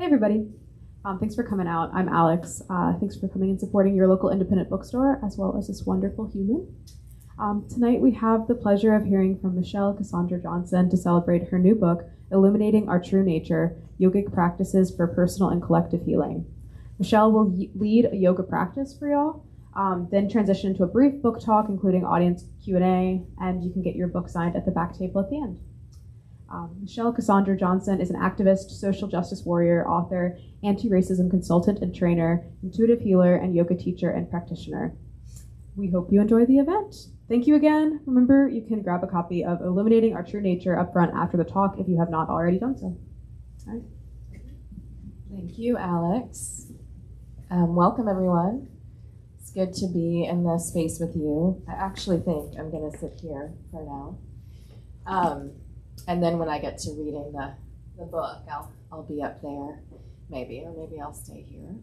Hey everybody, thanks for coming out. I'm Alex. Thanks for coming and supporting your local independent bookstore as well as this wonderful human. Tonight we have the pleasure of hearing from Michelle Cassandra Johnson to celebrate her new book, Illuminating Our True Nature, Yogic Practices for Personal and Collective Healing. Michelle will lead a yoga practice for y'all, then transition into a brief book talk including audience Q&A, and you can get your book signed at the back table at the end. Michelle Cassandra Johnson is an activist, social justice warrior, author, anti-racism consultant and trainer, intuitive healer, and yoga teacher and practitioner. We hope you enjoy the event. Thank you again. Remember, you can grab a copy of Illuminating Our True Nature up front after the talk if you have not already done so. All right. Thank you, Alex. Welcome, everyone. It's good to be in this space with you. I actually think I'm going to sit here for now. And then when I get to reading the book, I'll be up there, maybe, or maybe I'll stay here.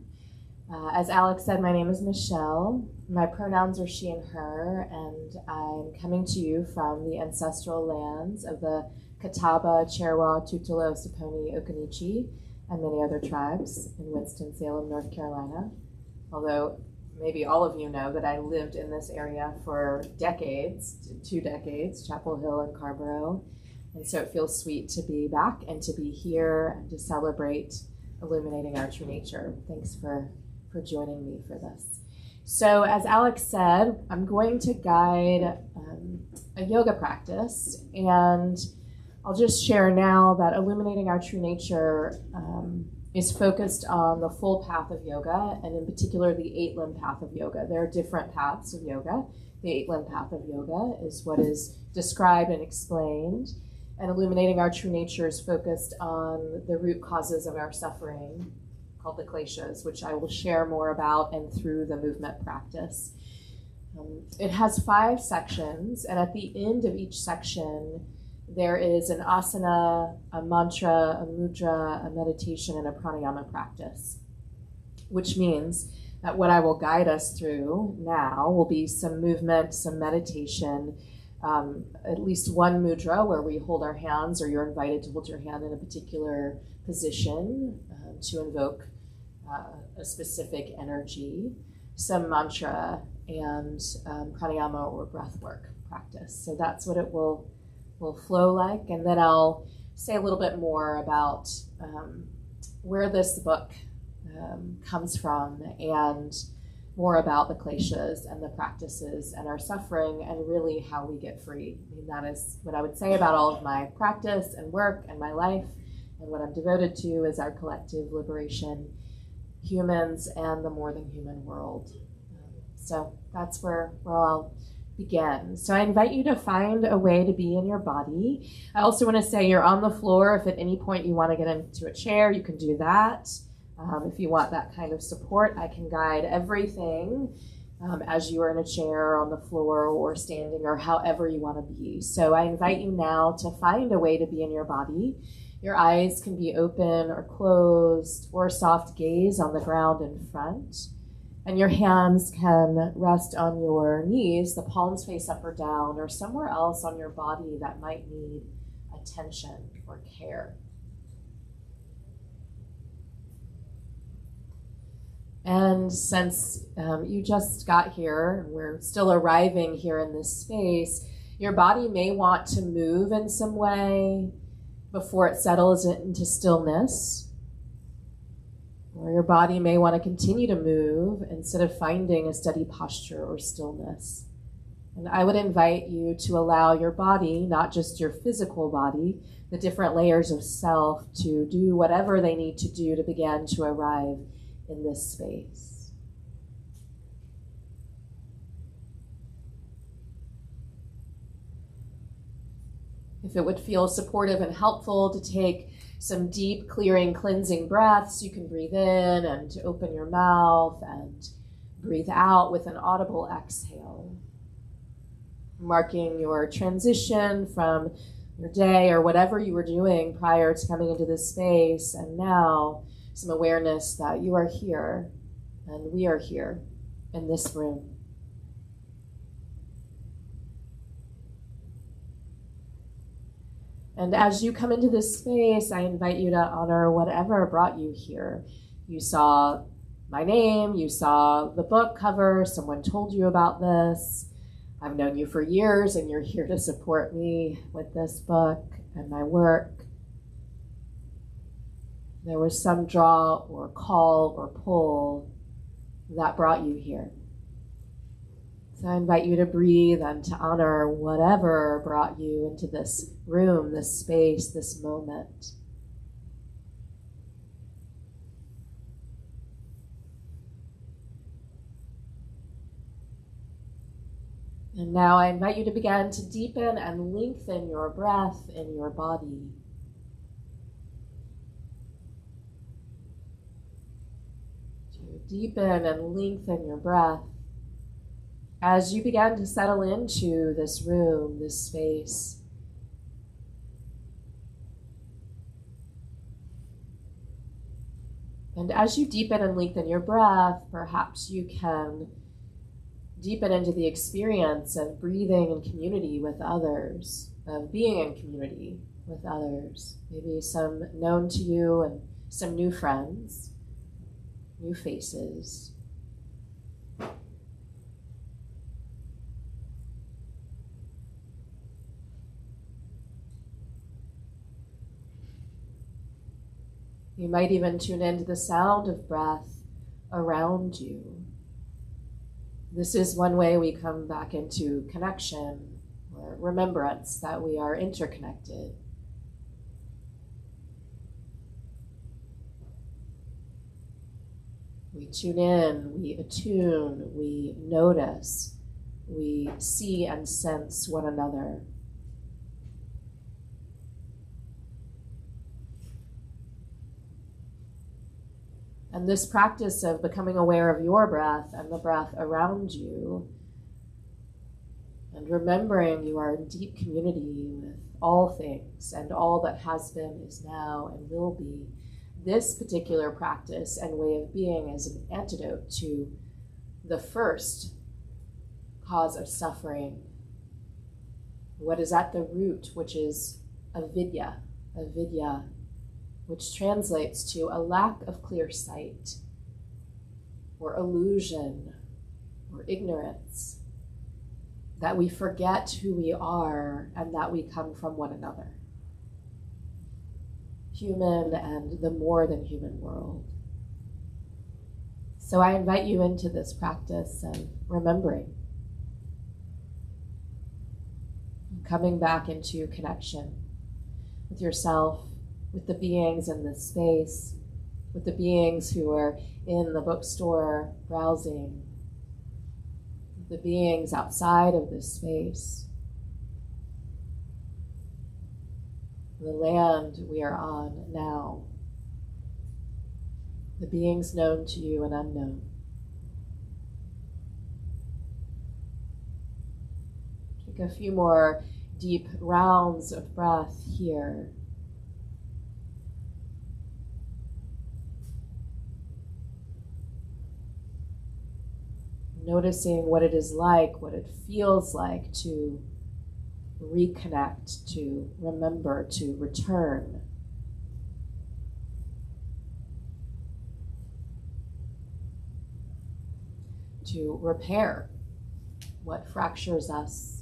As Alex said, my name is Michelle. My pronouns are she and her, and I'm coming to you from the ancestral lands of the Catawba, Cherokee, Tutelo, Saponi, Occaneechi, and many other tribes in Winston-Salem, North Carolina. Although maybe all of you know that I lived in this area for decades, 2 decades, Chapel Hill and Carborough. And so it feels sweet to be back and to be here and to celebrate Illuminating Our True Nature. Thanks for joining me for this. So as Alex said, I'm going to guide a yoga practice, and I'll just share now that Illuminating Our True Nature is focused on the full path of yoga, and in particular the 8-limb path of yoga. There are different paths of yoga. The 8-limb path of yoga is what is described and explained. And Illuminating Our True Nature is focused on the root causes of our suffering, called the kleshas, which I will share more about and through the movement practice. It has 5 sections, and at the end of each section, there is an asana, a mantra, a mudra, a meditation, and a pranayama practice, which means that what I will guide us through now will be some movement, some meditation, at least one mudra where we hold our hands, or you're invited to hold your hand in a particular position to invoke a specific energy, some mantra, and pranayama or breath work practice. So that's what it will flow like, and then I'll say a little bit more about where this book comes from, and more about the kleshas and the practices and our suffering, and really how we get free. I mean, that is what I would say about all of my practice and work and my life, and what I'm devoted to is our collective liberation, humans and the more than human world. So that's where I'll begin. So I invite you to find a way to be in your body. I also want to say you're on the floor. If at any point you want to get into a chair, you can do that. If you want that kind of support, I can guide everything as you are in a chair, on the floor, or standing, or however you want to be. So I invite you now to find a way to be in your body. Your eyes can be open or closed, or a soft gaze on the ground in front. And your hands can rest on your knees, the palms face up or down, or somewhere else on your body that might need attention or care. And since you just got here, we're still arriving here in this space, your body may want to move in some way before it settles into stillness. Or your body may want to continue to move instead of finding a steady posture or stillness. And I would invite you to allow your body, not just your physical body, the different layers of self, to do whatever they need to do to begin to arrive in this space. If it would feel supportive and helpful to take some deep, clearing, cleansing breaths, you can breathe in and open your mouth and breathe out with an audible exhale, marking your transition from your day or whatever you were doing prior to coming into this space, and now some awareness that you are here and we are here in this room. And as you come into this space, I invite you to honor whatever brought you here. You saw my name, you saw the book cover, someone told you about this. I've known you for years and you're here to support me with this book and my work. There was some draw or call or pull that brought you here. So I invite you to breathe and to honor whatever brought you into this room, this space, this moment. And now I invite you to begin to deepen and lengthen your breath in your body. To deepen and lengthen your breath as you begin to settle into this room, this space. And as you deepen and lengthen your breath, perhaps you can deepen into the experience of breathing in community with others, of being in community with others. Maybe some known to you and some new friends, new faces. You might even tune into the sound of breath around you. This is one way we come back into connection or remembrance that we are interconnected. We tune in, we attune, we notice, we see and sense one another. And this practice of becoming aware of your breath and the breath around you, and remembering you are in deep community with all things and all that has been, is now, and will be, this particular practice and way of being is an antidote to the first cause of suffering, what is at the root, which is avidya, which translates to a lack of clear sight, or illusion, or ignorance, that we forget who we are and that we come from one another, human and the more than human world. So I invite you into this practice of remembering, coming back into connection with yourself, with the beings in this space, with the beings who are in the bookstore browsing, the beings outside of this space, the land we are on now, the beings known to you and unknown. Take a few more deep rounds of breath here. Noticing what it is like, what it feels like to reconnect, to remember, to return. To repair what fractures us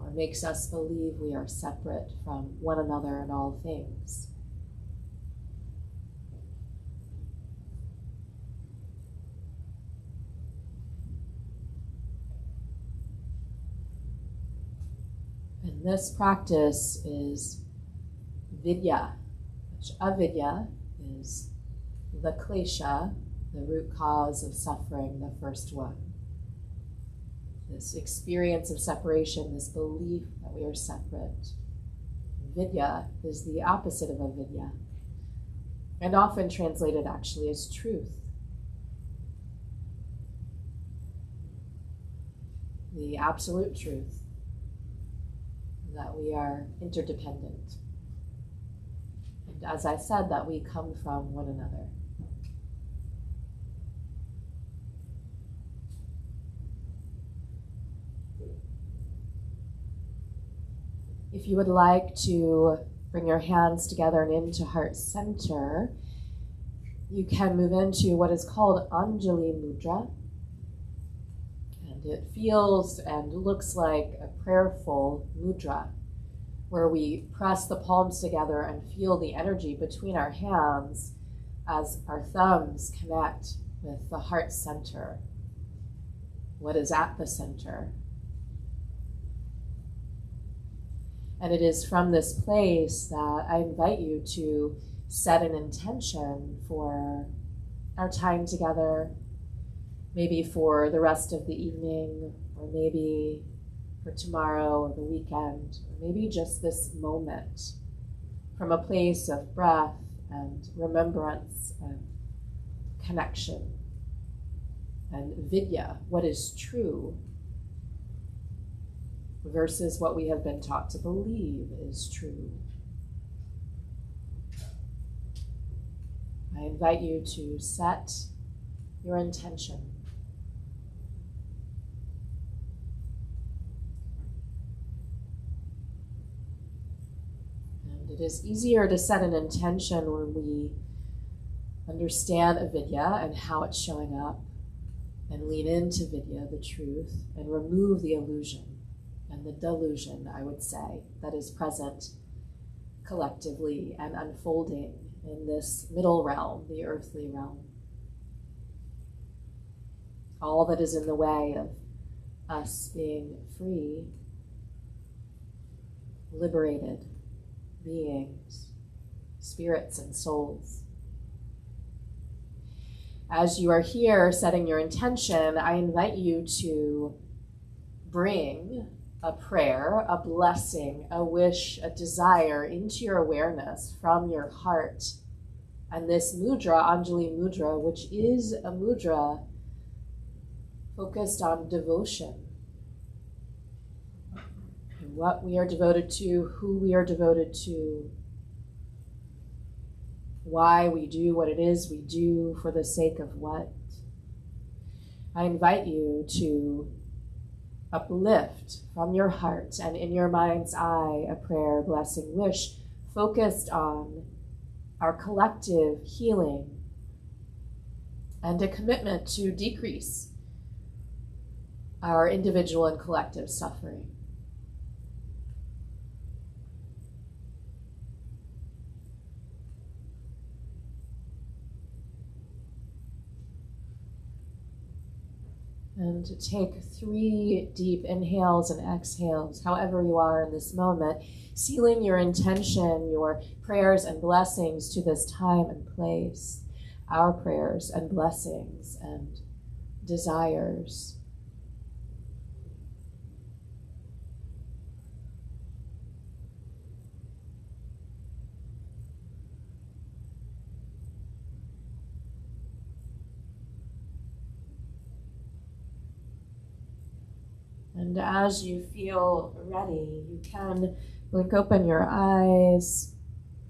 or makes us believe we are separate from one another in all things. And this practice is vidya, which avidya is the klesha, the root cause of suffering, the first one. This experience of separation, this belief that we are separate. Vidya is the opposite of avidya, and often translated actually as truth. The absolute truth that we are interdependent. And as I said, that we come from one another. If you would like to bring your hands together and into heart center, you can move into what is called Anjali Mudra. And it feels and looks like a prayerful mudra, where we press the palms together and feel the energy between our hands as our thumbs connect with the heart center, what is at the center. And it is from this place that I invite you to set an intention for our time together, maybe for the rest of the evening, or maybe for tomorrow or the weekend, or maybe just this moment, from a place of breath and remembrance and connection and vidya, what is true, versus what we have been taught to believe is true. I invite you to set your intention. It is easier to set an intention when we understand avidya and how it's showing up, and lean into vidya, the truth, and remove the illusion and the delusion, I would say, that is present collectively and unfolding in this middle realm, the earthly realm. All that is in the way of us being free, liberated beings, spirits and souls. As you are here setting your intention, I invite you to bring a prayer, a blessing, a wish, a desire into your awareness from your heart. And this mudra, Anjali Mudra, which is a mudra focused on devotion. What we are devoted to, who we are devoted to, why we do what it is we do, for the sake of what. I invite you to uplift from your heart and in your mind's eye a prayer, blessing, wish focused on our collective healing and a commitment to decrease our individual and collective suffering. And to take 3 deep inhales and exhales, however you are in this moment, sealing your intention, your prayers and blessings to this time and place, our prayers and blessings and desires. And as you feel ready, you can blink open your eyes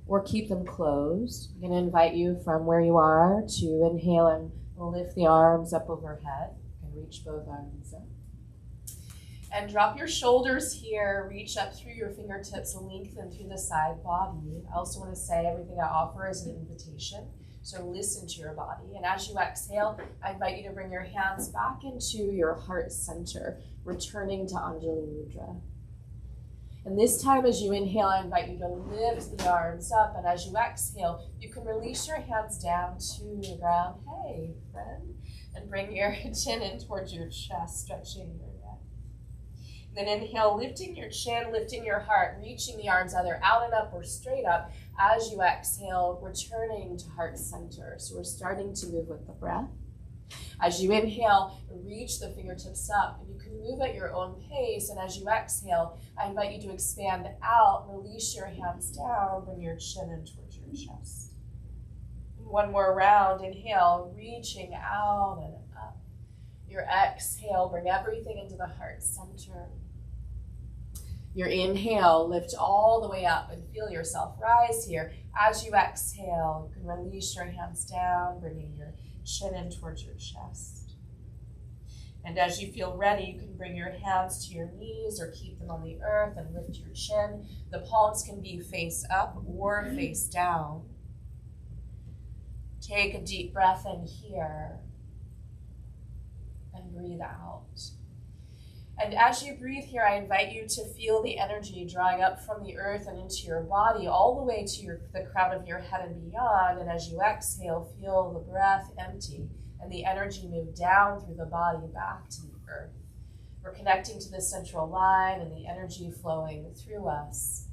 or keep them closed. I'm going to invite you from where you are to inhale and lift the arms up overhead. You can reach both arms up. And drop your shoulders here, reach up through your fingertips, lengthen through the side body. I also want to say everything I offer is an invitation. So listen to your body. And as you exhale, I invite you to bring your hands back into your heart center, returning to Anjali Mudra. And this time as you inhale, I invite you to lift the arms up. And as you exhale, you can release your hands down to the ground. Hey, friend. And bring your chin in towards your chest, stretching your neck. Then inhale, lifting your chin, lifting your heart, reaching the arms either out and up or straight up. As you exhale, returning to heart center. So we're starting to move with the breath. As you inhale, reach the fingertips up. And you can move at your own pace. And as you exhale, I invite you to expand out, release your hands down, bring your chin in towards your chest. And one more round, inhale, reaching out and up. Your exhale, bring everything into the heart center. Your inhale, lift all the way up and feel yourself rise here. As you exhale, you can release your hands down, bringing your chin in towards your chest. And as you feel ready, you can bring your hands to your knees or keep them on the earth and lift your chin. The palms can be face up or face down. Take a deep breath in here and breathe out. And as you breathe here, I invite you to feel the energy drawing up from the earth and into your body, all the way to the crown of your head and beyond. And as you exhale, feel the breath empty and the energy move down through the body back to the earth. We're connecting to the central line and the energy flowing through us,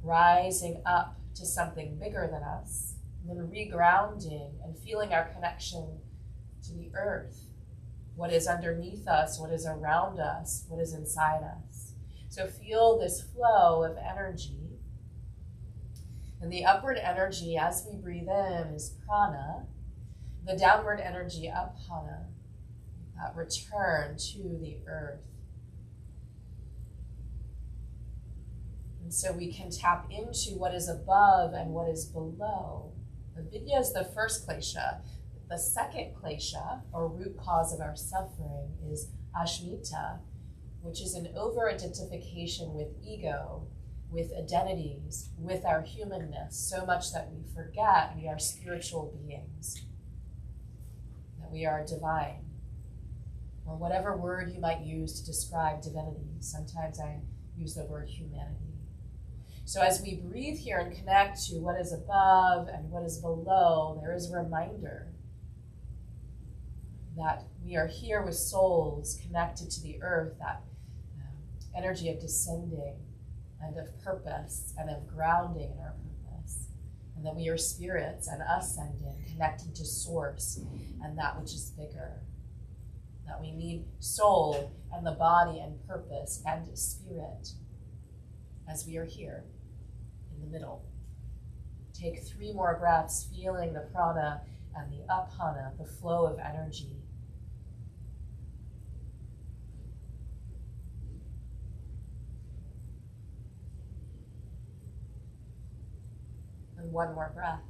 rising up to something bigger than us, and then regrounding and feeling our connection to the earth. What is underneath us, what is around us, what is inside us. So feel this flow of energy. And the upward energy as we breathe in is prana. The downward energy, apana, that return to the earth. And so we can tap into what is above and what is below. Avidya is the first klesha. The second klesha, or root cause of our suffering, is ashmita, which is an over-identification with ego, with identities, with our humanness, so much that we forget we are spiritual beings, that we are divine, or whatever word you might use to describe divinity. Sometimes I use the word humanity. So as we breathe here and connect to what is above and what is below, there is a reminder that we are here with souls connected to the earth, that energy of descending and of purpose and of grounding in our purpose, and that we are spirits and ascending, connecting to source and that which is bigger, that we need soul and the body and purpose and spirit as we are here in the middle. Take 3 more breaths, feeling the prana and the apana, the flow of energy. And 1 more breath.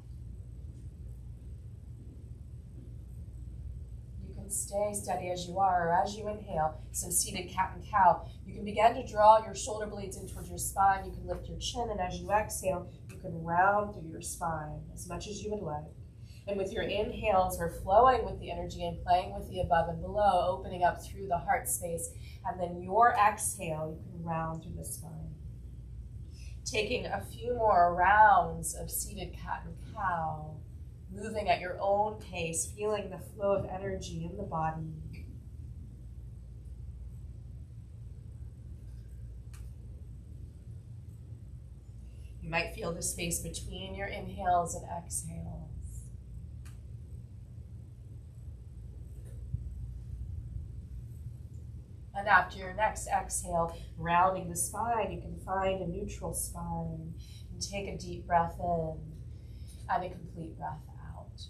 You can stay steady as you are, or as you inhale, some seated cat and cow. You can begin to draw your shoulder blades in towards your spine. You can lift your chin, and as you exhale, you can round through your spine as much as you would like. And with your inhales, we're flowing with the energy and playing with the above and below, opening up through the heart space. And then your exhale, you can round through the spine. Taking a few more rounds of seated cat and cow, moving at your own pace, feeling the flow of energy in the body. You might feel the space between your inhales and exhales. And after your next exhale, rounding the spine, you can find a neutral spine and take a deep breath in and a complete breath out.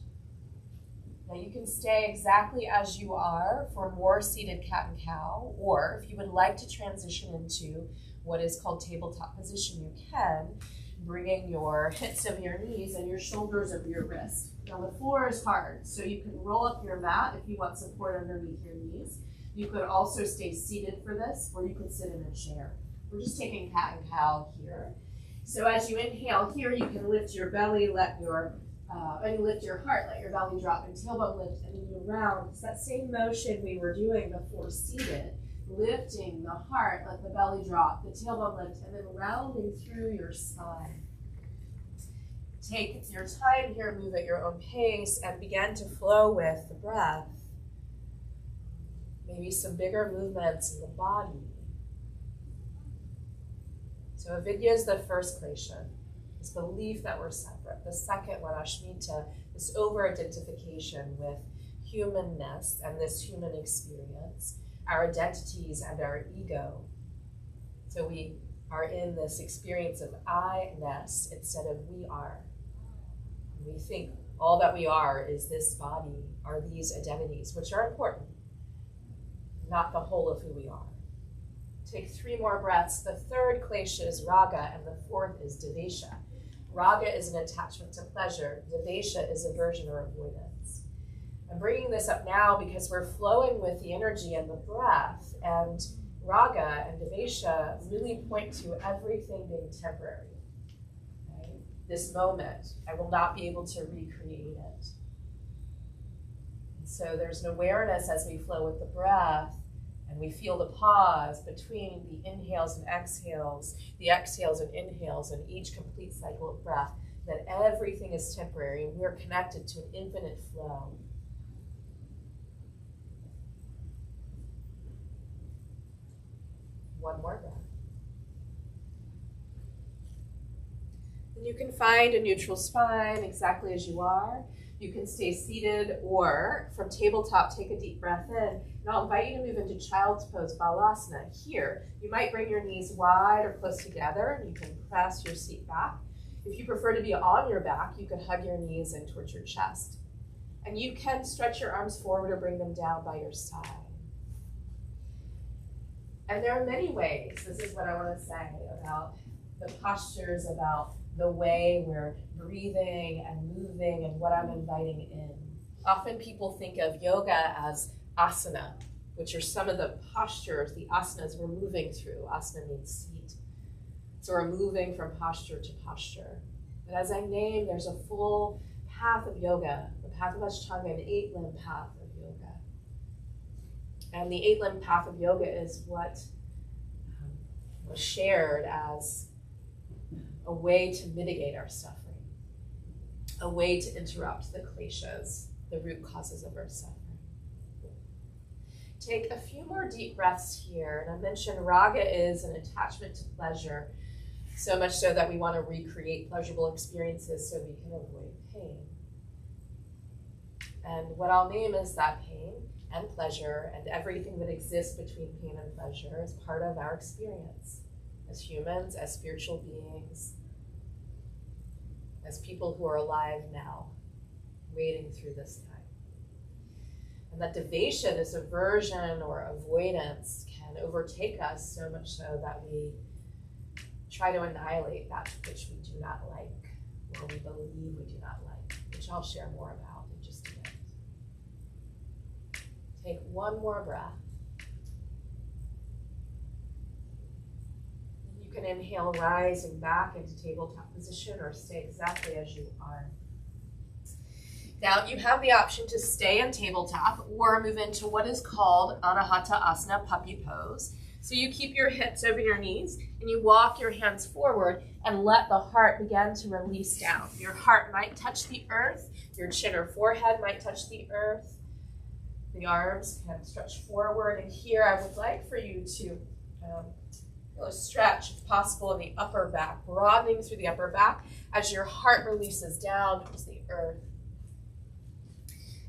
Now you can stay exactly as you are for more seated cat and cow, or if you would like to transition into what is called tabletop position, you can, bringing your hips of your knees and your shoulders of your wrists. Now the floor is hard, so you can roll up your mat if you want support underneath your knees. You could also stay seated for this, or you could sit in a chair. We're just taking cat and cow here. So as you inhale here, you can lift your belly, and lift your heart, let your belly drop and tailbone lift, and then you round. It's that same motion we were doing before seated, lifting the heart, let the belly drop, the tailbone lift, and then rounding through your spine. Take your time here, move at your own pace, and begin to flow with the breath. Maybe some bigger movements in the body. So avidya is the first klesha, this belief that we're separate. The second one, ashmita, this over-identification with humanness and this human experience, our identities and our ego. So we are in this experience of I-ness instead of we are. And we think all that we are is this body, are these identities, which are important, not the whole of who we are. Take 3 more breaths. The third klesha is raga, and the fourth is devesha. Raga is an attachment to pleasure. Devesha is aversion or avoidance. I'm bringing this up now because we're flowing with the energy and the breath, and raga and devesha really point to everything being temporary. Okay? This moment, I will not be able to recreate it. And so there's an awareness as we flow with the breath, and we feel the pause between the inhales and exhales, the exhales and inhales, and each complete cycle of breath, that everything is temporary, and we're connected to an infinite flow. One more breath. And you can find a neutral spine exactly as you are. You can stay seated, or from tabletop, take a deep breath in. And I'll invite you to move into child's pose, balasana. Here, you might bring your knees wide or close together, and you can press your seat back. If you prefer to be on your back, you can hug your knees in towards your chest. And you can stretch your arms forward or bring them down by your side. And there are many ways, this is what I want to say about the postures, about the way we're breathing and moving and what I'm inviting in. Often people think of yoga as asana, which are some of the postures, the asanas we're moving through. Asana means seat. So we're moving from posture to posture. But as I named, there's a full path of yoga, the path of Ashtanga, an 8-limb path of yoga. And the 8-limb path of yoga is what was shared as a way to mitigate our suffering, a way to interrupt the kleshas, the root causes of our suffering. Take a few more deep breaths here. And I mentioned raga is an attachment to pleasure, so much so that we want to recreate pleasurable experiences so we can avoid pain. And what I'll name is that pain and pleasure and everything that exists between pain and pleasure is part of our experience as humans, as spiritual beings, as people who are alive now, wading through this time. And that devesha, this aversion or avoidance, can overtake us so much so that we try to annihilate that which we do not like, or we believe we do not like, which I'll share more about in just a minute. Take one more breath. You can inhale, rising back into tabletop position, or stay exactly as you are. Now you have the option to stay in tabletop or move into what is called Anahata Asana, puppy pose. So you keep your hips over your knees and you walk your hands forward and let the heart begin to release down. Your heart might touch the earth, your chin or forehead might touch the earth. The arms can stretch forward, and here I would like for you to stretch, if possible, in the upper back, broadening through the upper back as your heart releases down towards the earth.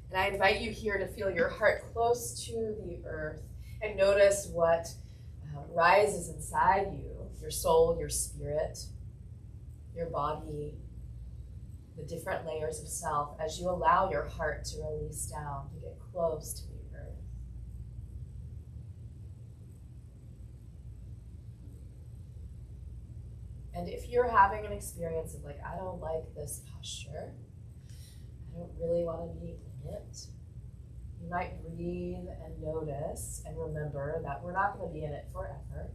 And I invite you here to feel your heart close to the earth and notice what rises inside you, your soul, your spirit, your body, the different layers of self as you allow your heart to release down, to get close to the earth. And if you're having an experience of like, I don't like this posture, I don't really want to be in it, you might breathe and notice and remember that we're not going to be in it forever.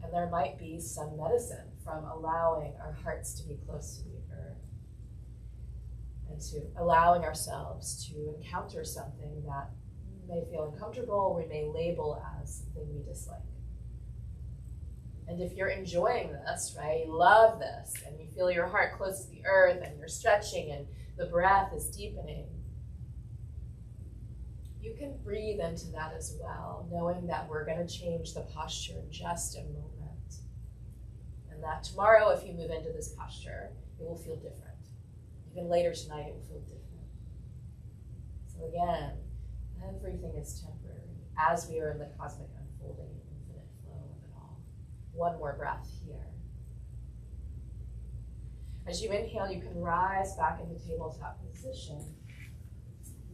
And there might be some medicine from allowing our hearts to be close to the earth and to allowing ourselves to encounter something that may feel uncomfortable, we may label as something we dislike. And if you're enjoying this, right, you love this, and you feel your heart close to the earth and you're stretching and the breath is deepening, you can breathe into that as well, knowing that we're going to change the posture in just a moment. And that tomorrow, if you move into this posture, it will feel different. Even later tonight, it will feel different. So again, everything is temporary as we are in the cosmic unfolding and infinite flow of it all. One more breath here. As you inhale, you can rise back into tabletop position.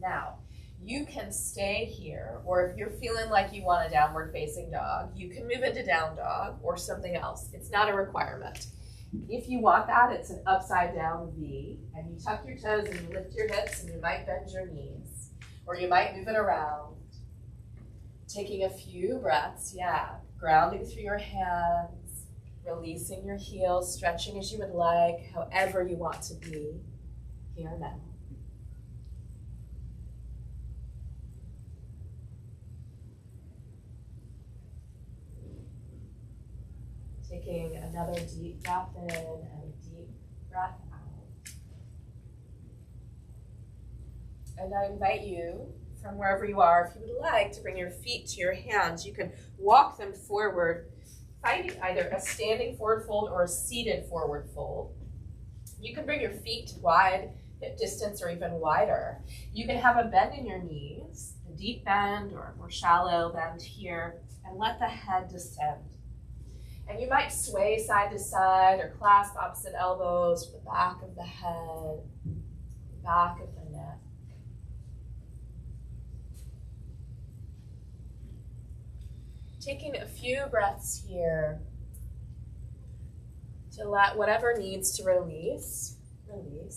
Now, you can stay here, or if you're feeling like you want a downward facing dog, you can move into down dog or something else. It's not a requirement. If you want that, it's an upside down V, and you tuck your toes and you lift your hips and you might bend your knees. Or you might move it around. Taking a few breaths, grounding through your hands, releasing your heels, stretching as you would like, however you want to be here now. Taking another deep breath in and a deep breath out. And I invite you, from wherever you are, if you would like, to bring your feet to your hands. You can walk them forward, finding either a standing forward fold or a seated forward fold. You can bring your feet to wide hip distance or even wider. You can have a bend in your knees, a deep bend or a more shallow bend here, and let the head descend. And you might sway side to side or clasp opposite elbows, the back of the head, back of the neck. Taking a few breaths here to let whatever needs to release. Maybe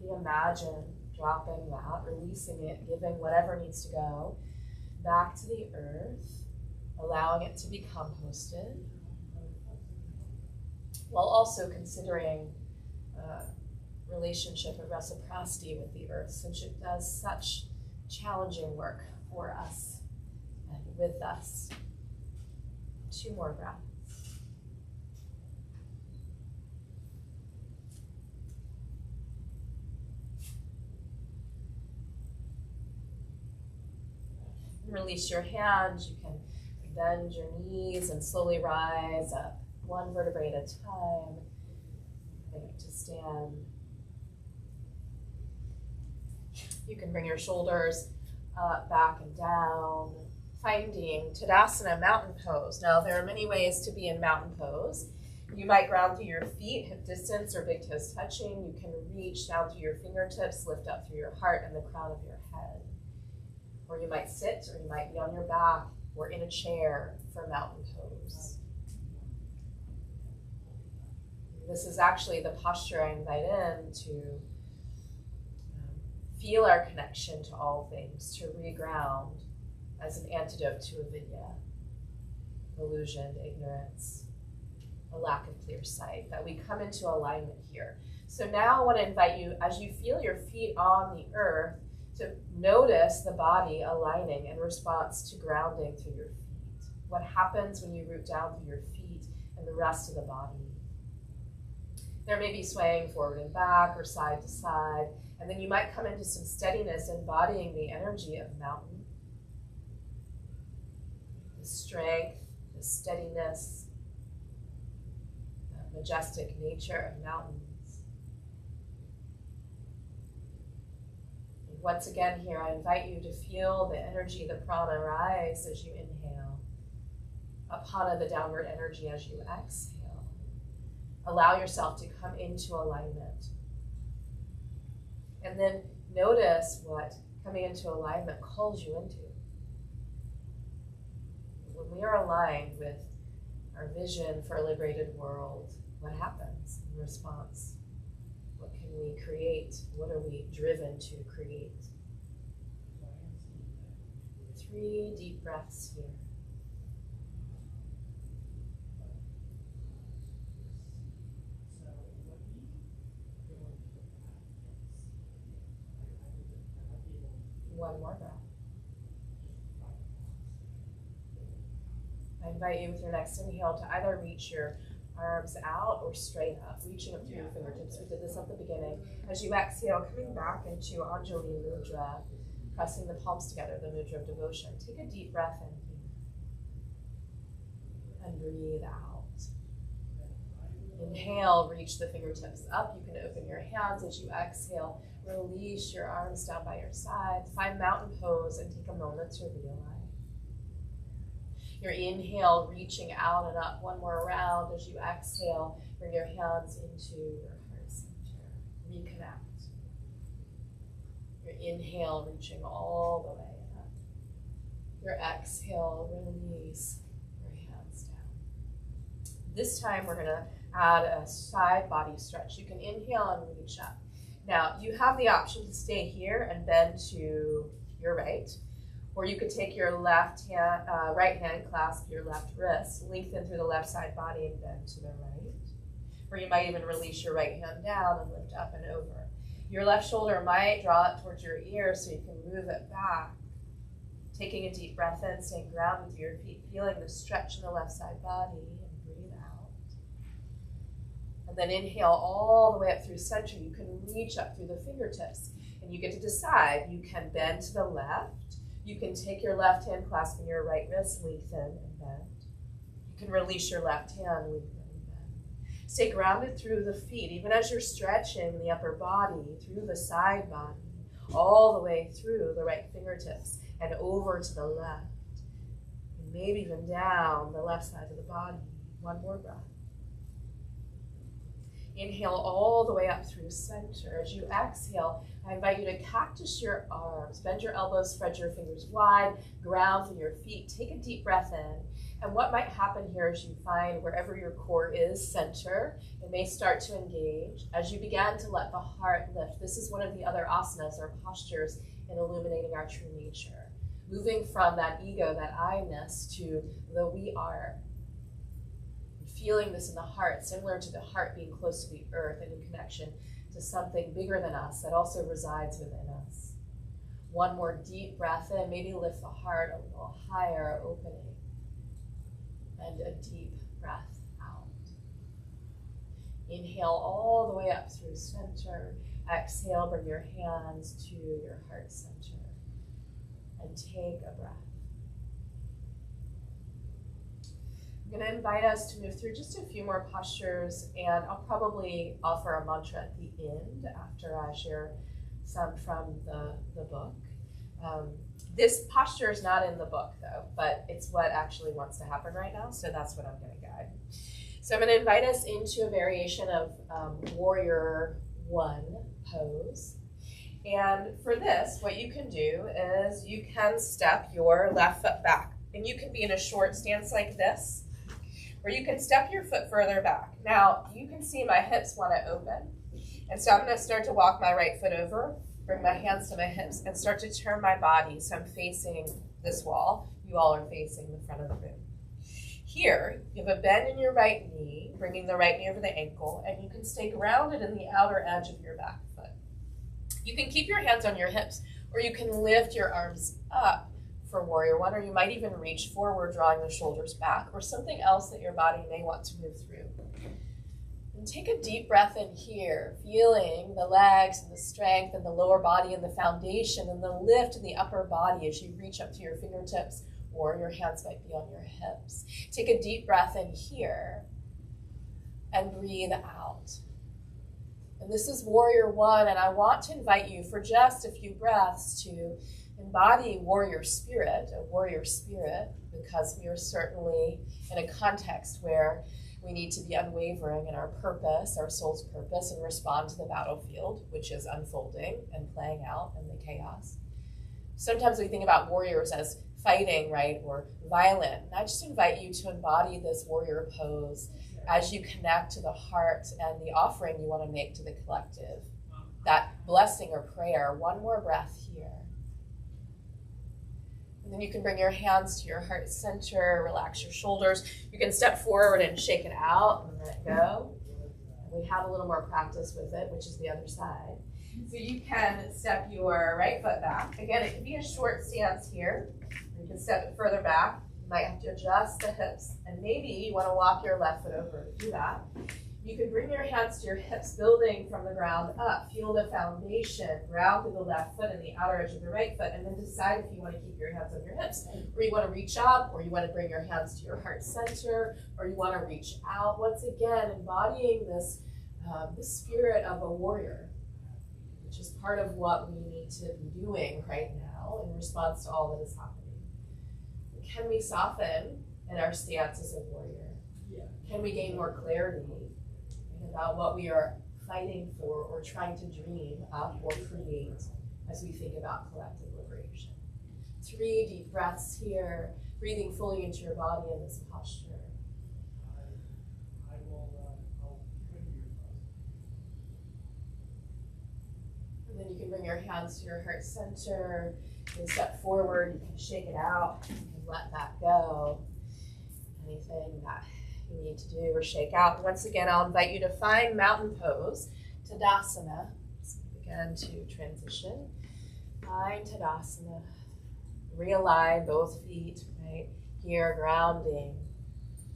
imagine dropping that, releasing it, giving whatever needs to go back to the earth, allowing it to be composted, while also considering relationship and reciprocity with the earth, since it does such challenging work for us and with us. 2 more breaths. Release your hands. You can bend your knees and slowly rise up, 1 vertebrae at a time. Bring it to stand. You can bring your shoulders up, back, and down. Finding Tadasana, mountain pose. Now, there are many ways to be in mountain pose. You might ground through your feet, hip distance, or big toes touching. You can reach down through your fingertips, lift up through your heart and the crown of your head. Or you might sit, or you might be on your back, or in a chair for mountain pose. This is actually the posture I invite in to feel our connection to all things, to reground as an antidote to avidya, illusion, ignorance, a lack of clear sight, that we come into alignment here. So now I want to invite you, as you feel your feet on the earth, to notice the body aligning in response to grounding through your feet. What happens when you root down through your feet and the rest of the body? There may be swaying forward and back or side to side, and then you might come into some steadiness, embodying the energy of mountain. The strength, the steadiness, the majestic nature of mountains. And once again here, I invite you to feel the energy, the prana rise as you inhale. Apana, the downward energy as you exhale. Allow yourself to come into alignment. And then notice what coming into alignment calls you into. When we are aligned with our vision for a liberated world, what happens in response? What can we create? What are we driven to create? 3 deep breaths here. One more breath. I invite you with your next inhale to either reach your arms out or straight up, reaching up through your fingertips. We did this at the beginning. As you exhale, coming back into Anjali Mudra, pressing the palms together, the Mudra of devotion. Take a deep breath in here and breathe out. Inhale, reach the fingertips up. You can open your hands as you exhale. Release your arms down by your sides. Find mountain pose and take a moment to realign. Your inhale, reaching out and up. One more round as you exhale. Bring your hands into your heart center. Reconnect. Your inhale, reaching all the way up. Your exhale, release your hands down. This time we're going to add a side body stretch. You can inhale and reach up. Now, you have the option to stay here and bend to your right. Or you could take your left hand, right hand, clasp your left wrist, lengthen through the left side body and bend to the right. Or you might even release your right hand down and lift up and over. Your left shoulder might draw up towards your ear so you can move it back. Taking a deep breath in, staying grounded with your feet, feeling the stretch in the left side body, and breathe out. And then inhale all the way up through center. You can reach up through the fingertips, and you get to decide. You can bend to the left. You can take your left hand, clasping your right wrist, lengthen and bend. You can release your left hand, lengthen and bend. Stay grounded through the feet, even as you're stretching the upper body, through the side body, all the way through the right fingertips and over to the left. And maybe even down the left side of the body. One more breath. Inhale all the way up through center. As you exhale, I invite you to cactus your arms, bend your elbows, spread your fingers wide, ground through your feet. Take a deep breath in. And what might happen here is you find wherever your core is, center, it may start to engage. As you begin to let the heart lift, this is one of the other asanas or postures in illuminating our true nature. Moving from that ego, that I-ness, to the we are. Feeling this in the heart, similar to the heart being close to the earth and in connection to something bigger than us that also resides within us. One more deep breath in, maybe lift the heart a little higher, opening. And a deep breath out. Inhale all the way up through center. Exhale, bring your hands to your heart center. And take a breath. I'm going to invite us to move through just a few more postures, and I'll probably offer a mantra at the end after I share some from the book. This posture is not in the book, though, but it's what actually wants to happen right now, so that's what I'm going to guide. So I'm going to invite us into a variation of Warrior One pose. And for this, what you can do is you can step your left foot back, and you can be in a short stance like this, or you can step your foot further back. Now, you can see my hips want to open. And so I'm going to start to walk my right foot over, bring my hands to my hips, and start to turn my body so I'm facing this wall. You all are facing the front of the room. Here, you have a bend in your right knee, bringing the right knee over the ankle, and you can stay grounded in the outer edge of your back foot. You can keep your hands on your hips, or you can lift your arms up for Warrior One, or you might even reach forward, drawing the shoulders back, or something else that your body may want to move through. And take a deep breath in here, feeling the legs and the strength and the lower body and the foundation and the lift in the upper body as you reach up to your fingertips, or your hands might be on your hips. Take a deep breath in here and breathe out. And this is Warrior One, and I want to invite you for just a few breaths to embody warrior spirit, a warrior spirit, because we are certainly in a context where we need to be unwavering in our purpose, our soul's purpose, and respond to the battlefield, which is unfolding and playing out in the chaos. Sometimes we think about warriors as fighting, right, or violent. And I just invite you to embody this warrior pose as you connect to the heart and the offering you want to make to the collective. That blessing or prayer. One more breath here. And then you can bring your hands to your heart center, relax your shoulders. You can step forward and shake it out and let it go. And we have a little more practice with it, which is the other side. So you can step your right foot back. Again, it can be a short stance here. You can step it further back. You might have to adjust the hips. And maybe you want to walk your left foot over to do that. You can bring your hands to your hips, building from the ground up. Feel the foundation, ground through the left foot and the outer edge of the right foot, and then decide if you want to keep your hands on your hips, or you want to reach up, or you want to bring your hands to your heart center, or you want to reach out. Once again, embodying this spirit of a warrior, which is part of what we need to be doing right now in response to all that is happening. Can we soften in our stance as a warrior? Can we gain more clarity about what we are fighting for or trying to dream up or create as we think about collective liberation? 3 deep breaths here, breathing fully into your body in this posture. And then you can bring your hands to your heart center, You step forward, you can shake it out, you can let that go. Anything that you need to do or shake out. Once again, I'll invite you to find mountain pose, Tadasana. So begin to transition. Find Tadasana. Realign both feet, right? Here, grounding.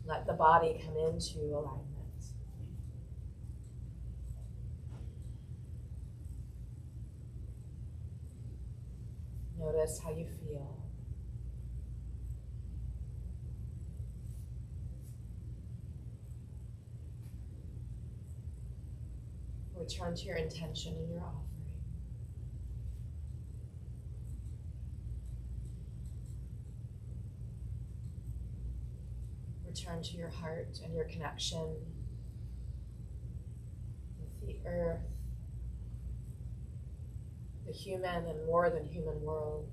Let the body come into alignment. Notice how you feel. Return to your intention and your offering. Return to your heart and your connection with the earth, the human and more than human world.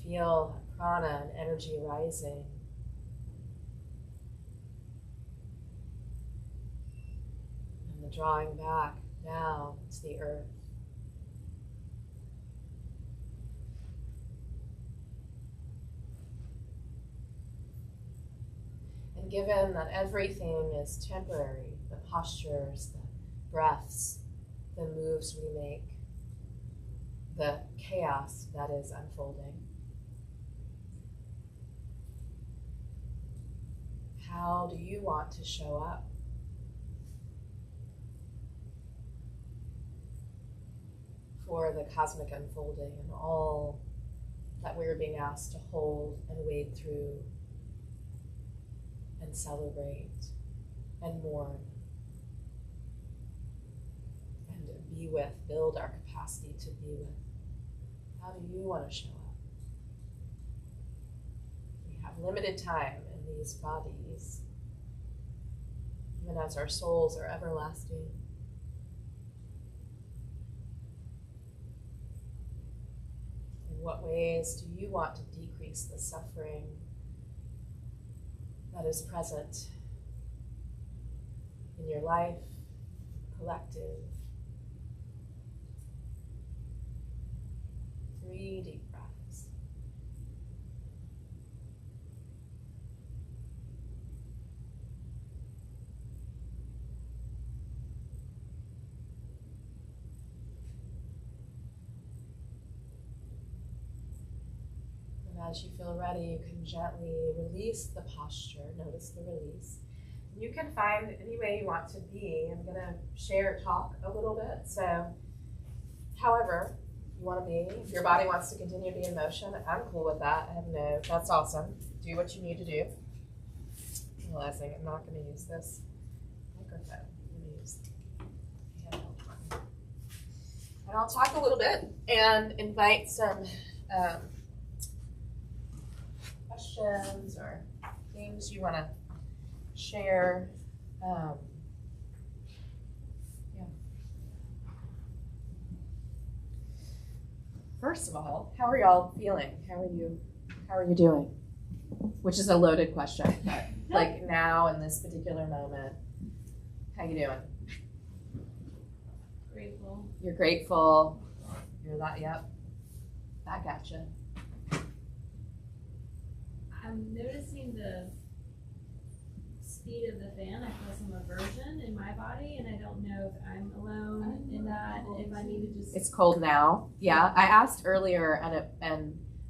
Feel prana and energy rising. And the drawing back down to the earth. And given that everything is temporary, the postures, the breaths, the moves we make, the chaos that is unfolding, how do you want to show up? For the cosmic unfolding and all that we're being asked to hold and wade through and celebrate and mourn and be with, build our capacity to be with. How do you want to show up? We have limited time in these bodies, even as our souls are everlasting. In what ways do you want to decrease the suffering that is present in your life, collective? 3 deep breaths. And as you feel ready, you can gently release the posture. Notice the release. You can find any way you want to be. I'm going to talk a little bit. So, however you want to be, if your body wants to continue to be in motion, I'm cool with that. That's awesome. Do what you need to do. Realizing I'm not going to use this microphone. I'm going to use the handheld one. And I'll talk a little bit and invite some questions or things you want to share. First of all, how are y'all feeling? How are you doing? Which is a loaded question, but like now in this particular moment, how you doing? Grateful. You're grateful. You're that, yep. Back at you. I'm noticing the speed of the fan. I feel some aversion in my body, and I don't know if I'm alone in that. If I need to just. It's cold now. Yeah, I asked earlier,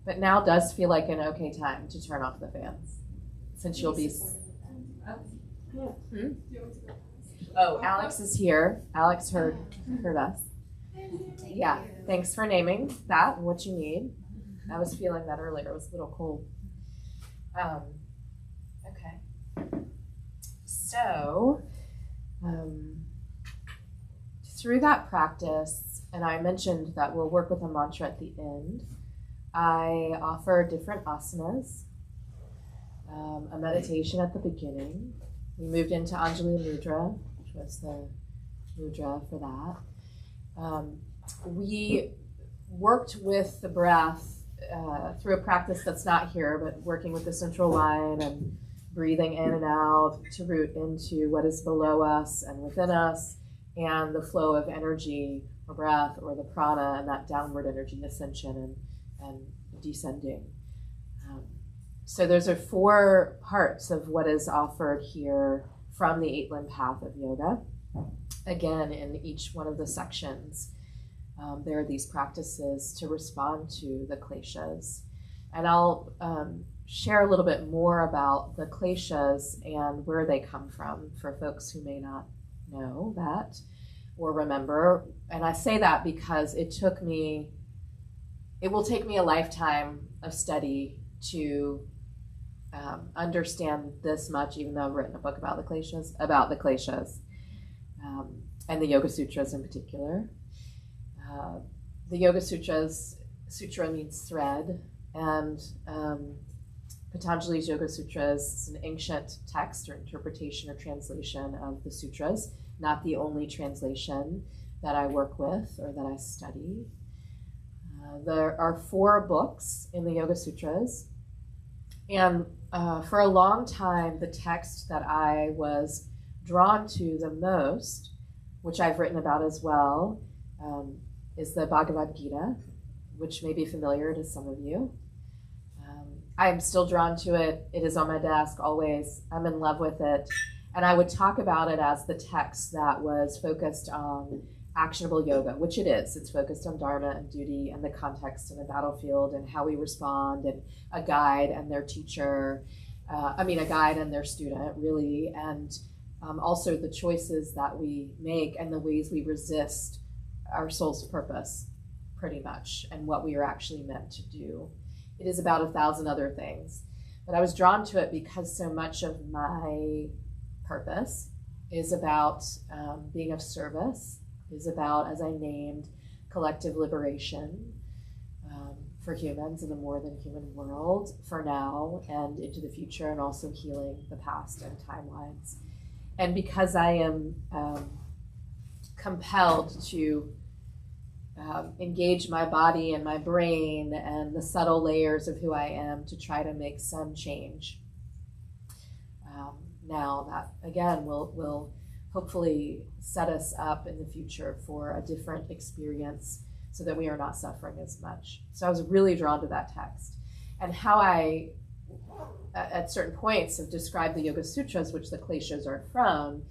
but now does feel like an okay time to turn off the fans, since you'll be. Oh, Alex is here. Alex heard us. Yeah, thanks for naming that and what you need. I was feeling that earlier. It was a little cold. Okay. So, through that practice, and I mentioned that we'll work with a mantra at the end, I offer different asanas, a meditation at the beginning. We moved into Anjali Mudra, which was the mudra for that. We worked with the breath through a practice that's not here, but working with the central line and breathing in and out to root into what is below us and within us, and the flow of energy or breath, or the prana, and that downward energy ascension and descending. So those are 4 parts of what is offered here from the 8-limb path of yoga. Again, in each one of the sections, there are these practices to respond to the kleshas. And I'll share a little bit more about the kleshas and where they come from for folks who may not know that or remember. And I say that because it will take me a lifetime of study to understand this much, even though I've written a book about the kleshas, and the Yoga Sutras in particular. The Yoga Sutras, sutra means thread, and Patanjali's Yoga Sutras is an ancient text or interpretation or translation of the sutras, not the only translation that I work with or that I study. There are 4 books in the Yoga Sutras, and for a long time, the text that I was drawn to the most, which I've written about as well, is the Bhagavad Gita, which may be familiar to some of you. I am still drawn to it. It is on my desk always. I'm in love with it. And I would talk about it as the text that was focused on actionable yoga, which it is. It's focused on dharma and duty and the context in the battlefield and how we respond, and a guide and their teacher, a guide and their student, really, and also the choices that we make and the ways we resist our soul's purpose, pretty much, and what we are actually meant to do. It is about 1,000 other things, but I was drawn to it because so much of my purpose is about being of service, is about, as I named, collective liberation for humans in the more than human world for now and into the future, and also healing the past and timelines. And because I am compelled to engage my body and my brain and the subtle layers of who I am to try to make some change, now that, again, will hopefully set us up in the future for a different experience so that we are not suffering as much. So I was really drawn to that text. And how I, at certain points, have described the Yoga Sutras, which the kleshas are from,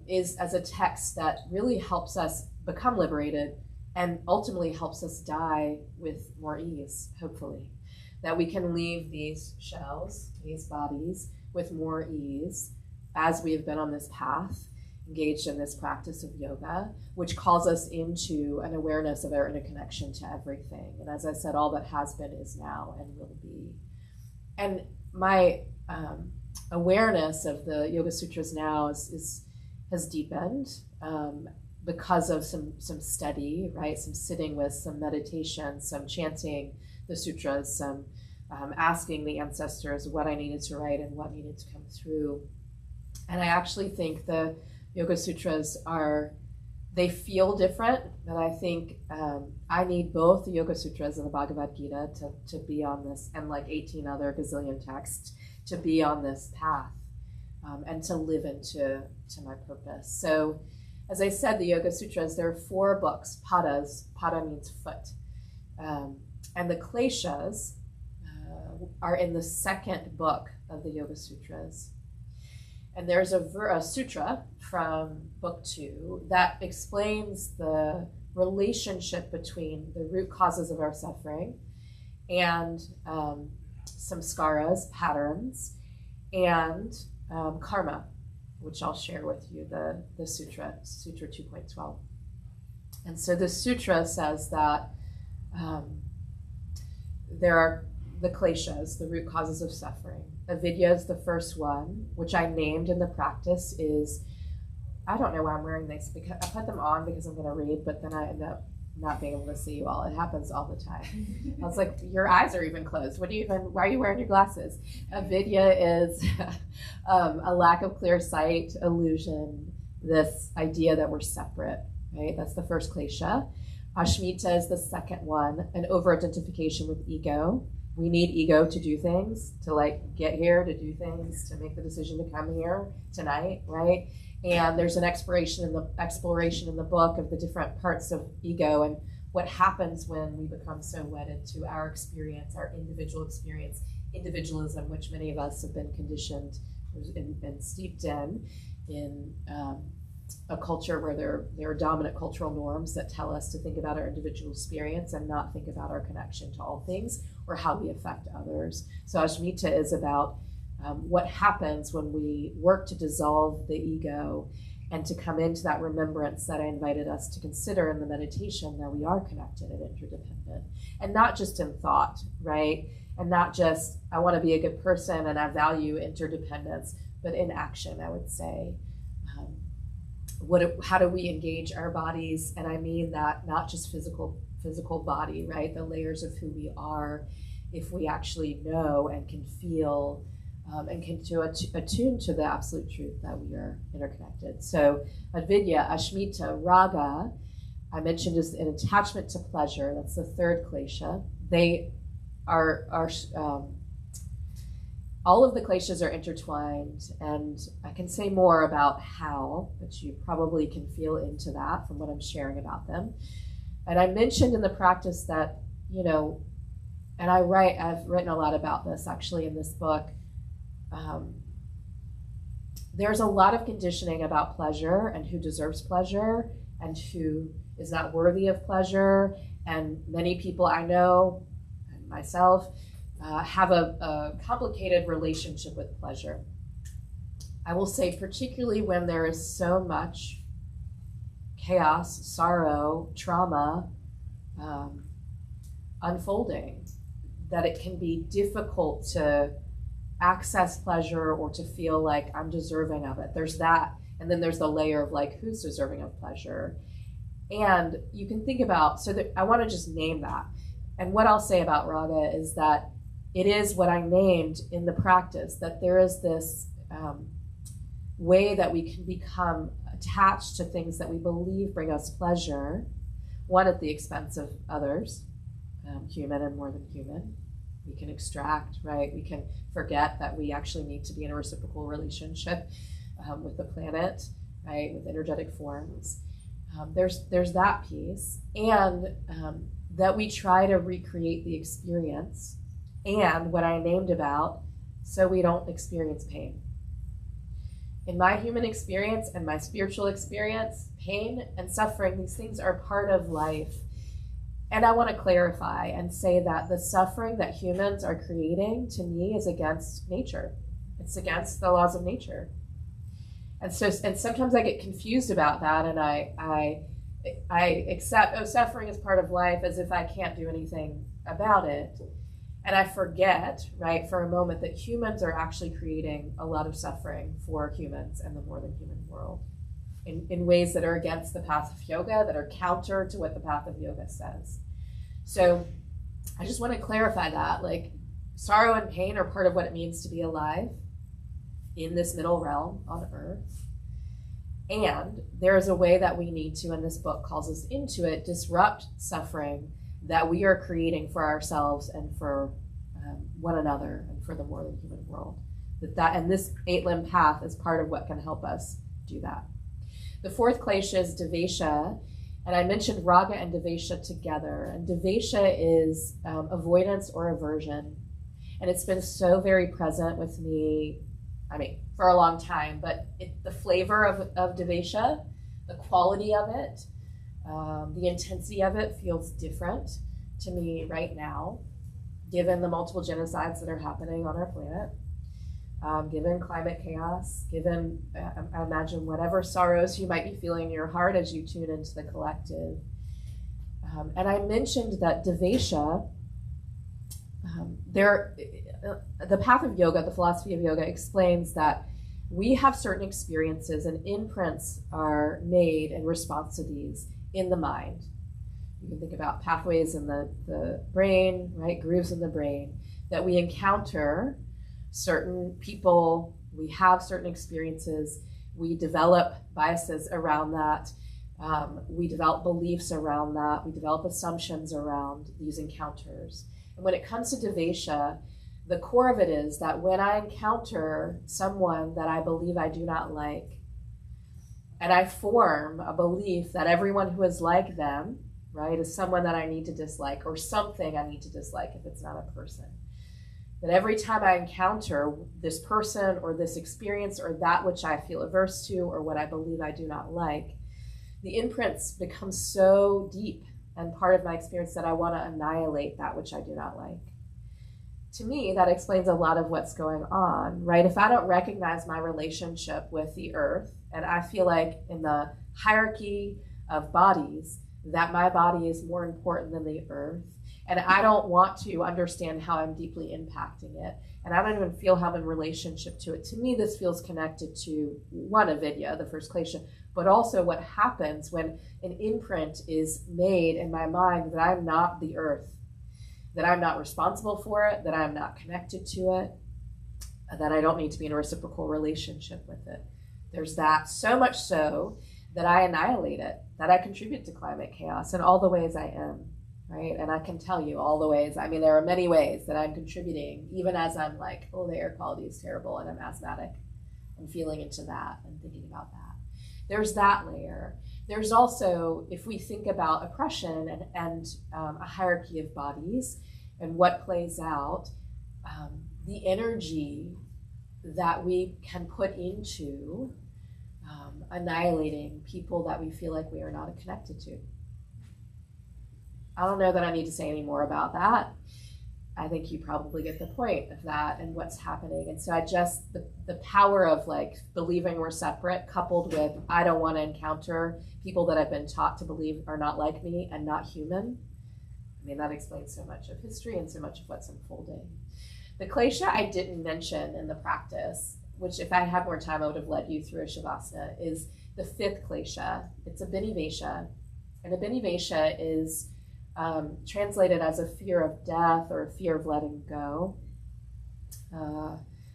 is as a text that really helps us become liberated and ultimately helps us die with more ease, hopefully. That we can leave these shells, these bodies, with more ease as we have been on this path, engaged in this practice of yoga, which calls us into an awareness of our interconnection to everything. And as I said, all that has been is now and will be. And my awareness of the Yoga Sutras now has deepened because of some study, right? Some sitting with, some meditation, some chanting the sutras, some asking the ancestors what I needed to write and what needed to come through. And I actually think the Yoga Sutras they feel different, but I think I need both the Yoga Sutras and the Bhagavad Gita to be on this, and like 18 other gazillion texts, to be on this path and to live into my purpose. So, as I said, the Yoga Sutras, there are 4 books, padas. Pada means foot. And the kleshas are in the 2nd book of the Yoga Sutras. And there's a sutra from book 2 that explains the relationship between the root causes of our suffering and samskaras, patterns, and karma, which I'll share with you, the Sutra 2.12. And so the sutra says that there are the kleshas, the root causes of suffering. Avidya is the first one, which I named in the practice is, I don't know why I'm wearing these, because I put them on because I'm going to read, but then I end up not being able to see you all. It happens all the time. I was like, your eyes are even closed. Why are you wearing your glasses? Avidya is a lack of clear sight, illusion, this idea that we're separate, right? That's the first klesha. Ashmita is the second one, an over-identification with ego. We need ego to do things, to like get here, to do things, to make the decision to come here tonight, right? And there's an exploration in the book of the different parts of ego and what happens when we become so wedded to our experience, our individual experience, individualism, which many of us have been conditioned and steeped in a culture where there are dominant cultural norms that tell us to think about our individual experience and not think about our connection to all things or how we affect others. So Ashmita is about what happens when we work to dissolve the ego and to come into that remembrance that I invited us to consider in the meditation, that we are connected and interdependent, and not just in thought, right? And not just, I want to be a good person and I value interdependence, but in action, I would say. How do we engage our bodies? And I mean that not just physical body, right? The layers of who we are, if we actually know and can feel and can attune to the absolute truth that we are interconnected. So Advidya, Ashmita, Raga, I mentioned, is an attachment to pleasure. That's the third klesha. They are all of the kleshas are intertwined, and I can say more about how, but you probably can feel into that from what I'm sharing about them. And I mentioned in the practice that, and I've written a lot about this actually in this book. There's a lot of conditioning about pleasure and who deserves pleasure and who is not worthy of pleasure. And many people I know, and myself, have a complicated relationship with pleasure. I will say, particularly when there is so much chaos, sorrow, trauma unfolding, that it can be difficult to access pleasure or to feel like I'm deserving of it. There's that, and then there's the layer of like, who's deserving of pleasure? And you can think about, I want to just name that. And what I'll say about raga is that it is what I named in the practice, that there is this way that we can become attached to things that we believe bring us pleasure, one at the expense of others, human and more than human. We can extract, right? We can forget that we actually need to be in a reciprocal relationship with the planet, right? With energetic forms. There's that piece, and that we try to recreate the experience, and what I named about, so we don't experience pain. In my human experience and my spiritual experience, pain and suffering, these things are part of life. And I want to clarify and say that the suffering that humans are creating, to me, is against nature. It's against the laws of nature. And sometimes I get confused about that, and I accept, suffering is part of life, as if I can't do anything about it. And I forget, right, for a moment, that humans are actually creating a lot of suffering for humans and the more than human world in ways that are against the path of yoga, that are counter to what the path of yoga says. So I just want to clarify that, like, sorrow and pain are part of what it means to be alive in this middle realm on earth. And there is a way that we need to, and this book calls us into it, disrupt suffering that we are creating for ourselves and for one another and for the more than human world. And this 8-limb path is part of what can help us do that. The fourth klesha is devesha, and I mentioned raga and devesha together. And devesha is avoidance or aversion, and it's been so very present with me, for a long time, but the flavor of devesha, the quality of it, the intensity of it feels different to me right now, given the multiple genocides that are happening on our planet, given climate chaos, given, I imagine, whatever sorrows you might be feeling in your heart as you tune into the collective. And I mentioned that devesha, the path of yoga, the philosophy of yoga, explains that we have certain experiences and imprints are made in response to these in the mind. You can think about pathways in the brain, right? Grooves in the brain, that we encounter certain people, we have certain experiences, we develop biases around that, we develop beliefs around that, we develop assumptions around these encounters. And when it comes to devesha, the core of it is that when I encounter someone that I believe I do not like, And I form a belief that everyone who is like them, right, is someone that I need to dislike, or something I need to dislike if it's not a person. That every time I encounter this person or this experience or that which I feel averse to or what I believe I do not like, the imprints become so deep and part of my experience that I want to annihilate that which I do not like. To me, that explains a lot of what's going on, right? If I don't recognize my relationship with the earth, and I feel like in the hierarchy of bodies, that my body is more important than the earth, and I don't want to understand how I'm deeply impacting it, and I don't even feel how I'm in relationship to it. To me, this feels connected to one, avidya, the first klesha, but also what happens when an imprint is made in my mind that I'm not the earth, that I'm not responsible for it, that I'm not connected to it, that I don't need to be in a reciprocal relationship with it. There's that, so much so that I annihilate it, that I contribute to climate chaos in all the ways I am, right? And I can tell you all the ways. I mean, there are many ways that I'm contributing, even as I'm like, oh, the air quality is terrible and I'm asthmatic. I'm feeling into that and thinking about that. There's that layer. There's also, if we think about oppression and a hierarchy of bodies and what plays out, the energy that we can put into annihilating people that we feel like we are not connected to. I don't know that I need to say any more about that. I think you probably get the point of that and what's happening. And so I just, the power of like believing we're separate coupled with I don't want to encounter people that I've been taught to believe are not like me and not human. I mean, that explains so much of history and so much of what's unfolding. The klesha I didn't mention in the practice, which if I had more time I would have led you through a shavasana, is the fifth klesha. It's a binivesha. And a binivesha is translated as a fear of death or a fear of letting go,